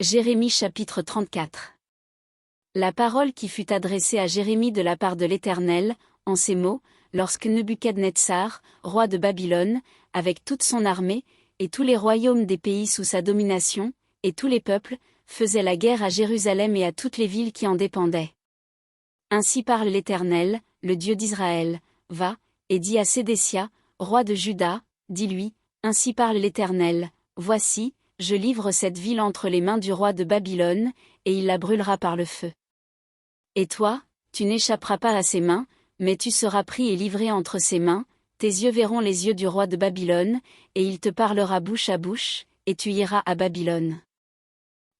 Jérémie chapitre 34. La parole qui fut adressée à Jérémie de la part de l'Éternel, en ces mots, lorsque Nebuchadnezzar, roi de Babylone, avec toute son armée, et tous les royaumes des pays sous sa domination, et tous les peuples, faisaient la guerre à Jérusalem et à toutes les villes qui en dépendaient. Ainsi parle l'Éternel, le Dieu d'Israël, va, et dis à Sédécia, roi de Juda, dis-lui, ainsi parle l'Éternel, voici, je livre cette ville entre les mains du roi de Babylone, et il la brûlera par le feu. Et toi, tu n'échapperas pas à ses mains, mais tu seras pris et livré entre ses mains, tes yeux verront les yeux du roi de Babylone, et il te parlera bouche à bouche, et tu iras à Babylone.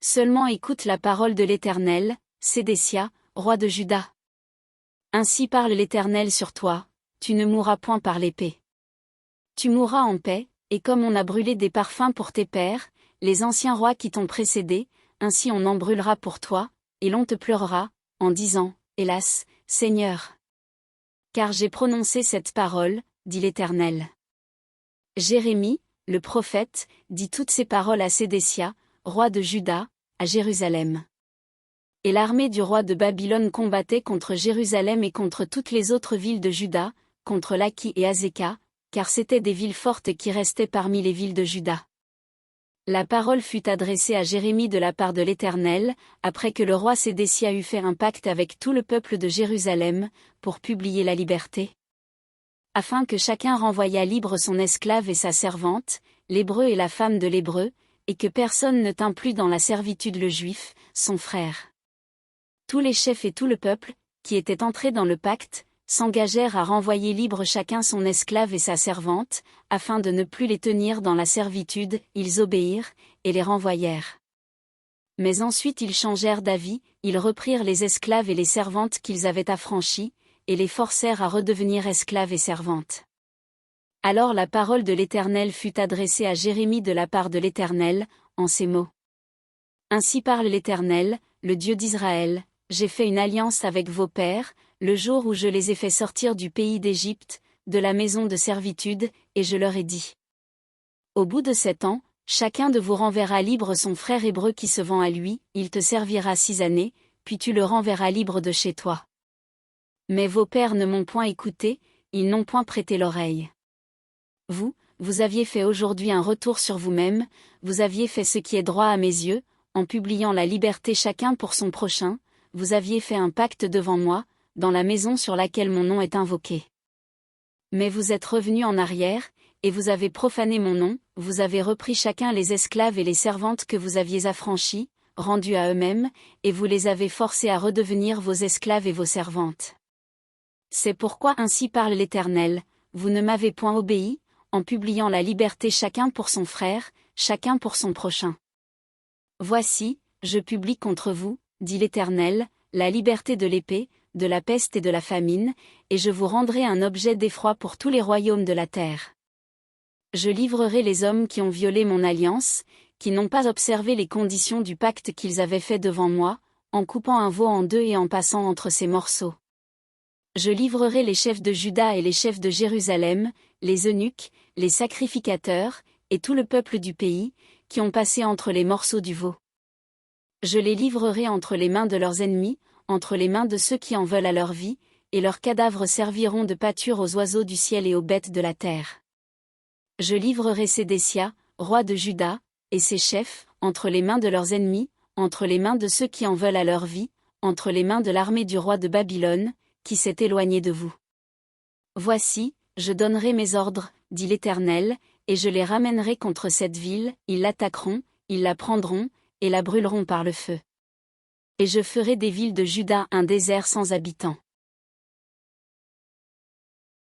Seulement écoute la parole de l'Éternel, Sédécia, roi de Juda. Ainsi parle l'Éternel sur toi, tu ne mourras point par l'épée. Tu mourras en paix, et comme on a brûlé des parfums pour tes pères, les anciens rois qui t'ont précédé, ainsi on en brûlera pour toi, et l'on te pleurera, en disant, hélas, Seigneur. Car j'ai prononcé cette parole, dit l'Éternel. Jérémie, le prophète, dit toutes ces paroles à Sédécia, roi de Juda, à Jérusalem. Et l'armée du roi de Babylone combattait contre Jérusalem et contre toutes les autres villes de Juda, contre Laki et Azéka, car c'étaient des villes fortes qui restaient parmi les villes de Juda. La parole fut adressée à Jérémie de la part de l'Éternel, après que le roi Sédécia eut fait un pacte avec tout le peuple de Jérusalem, pour publier la liberté. Afin que chacun renvoyât libre son esclave et sa servante, l'hébreu et la femme de l'hébreu, et que personne ne tint plus dans la servitude le juif, son frère. Tous les chefs et tout le peuple, qui étaient entrés dans le pacte, s'engagèrent à renvoyer libre chacun son esclave et sa servante, afin de ne plus les tenir dans la servitude, ils obéirent, et les renvoyèrent. Mais ensuite ils changèrent d'avis, ils reprirent les esclaves et les servantes qu'ils avaient affranchis, et les forcèrent à redevenir esclaves et servantes. Alors la parole de l'Éternel fut adressée à Jérémie de la part de l'Éternel, en ces mots. Ainsi parle l'Éternel, le Dieu d'Israël, j'ai fait une alliance avec vos pères, le jour où je les ai fait sortir du pays d'Égypte, de la maison de servitude, et je leur ai dit. Au bout de 7 ans, chacun de vous renverra libre son frère hébreu qui se vend à lui, il te servira 6 années, puis tu le renverras libre de chez toi. Mais vos pères ne m'ont point écouté, ils n'ont point prêté l'oreille. Vous aviez fait aujourd'hui un retour sur vous-même, vous aviez fait ce qui est droit à mes yeux, en publiant la liberté chacun pour son prochain, vous aviez fait un pacte devant moi, dans la maison sur laquelle mon nom est invoqué. Mais vous êtes revenus en arrière, et vous avez profané mon nom, vous avez repris chacun les esclaves et les servantes que vous aviez affranchis, rendus à eux-mêmes, et vous les avez forcés à redevenir vos esclaves et vos servantes. C'est pourquoi ainsi parle l'Éternel, vous ne m'avez point obéi, en publiant la liberté chacun pour son frère, chacun pour son prochain. Voici, je publie contre vous, dit l'Éternel, la liberté de l'épée, de la peste et de la famine, et je vous rendrai un objet d'effroi pour tous les royaumes de la terre. Je livrerai les hommes qui ont violé mon alliance, qui n'ont pas observé les conditions du pacte qu'ils avaient fait devant moi, en coupant un veau en deux et en passant entre ses morceaux. Je livrerai les chefs de Juda et les chefs de Jérusalem, les eunuques, les sacrificateurs, et tout le peuple du pays, qui ont passé entre les morceaux du veau. Je les livrerai entre les mains de leurs ennemis, entre les mains de ceux qui en veulent à leur vie, et leurs cadavres serviront de pâture aux oiseaux du ciel et aux bêtes de la terre. Je livrerai Sédécia, roi de Juda, et ses chefs, entre les mains de leurs ennemis, entre les mains de ceux qui en veulent à leur vie, entre les mains de l'armée du roi de Babylone, qui s'est éloigné de vous. Voici, je donnerai mes ordres, dit l'Éternel, et je les ramènerai contre cette ville, ils l'attaqueront, ils la prendront, et la brûleront par le feu. Et je ferai des villes de Juda un désert sans habitants.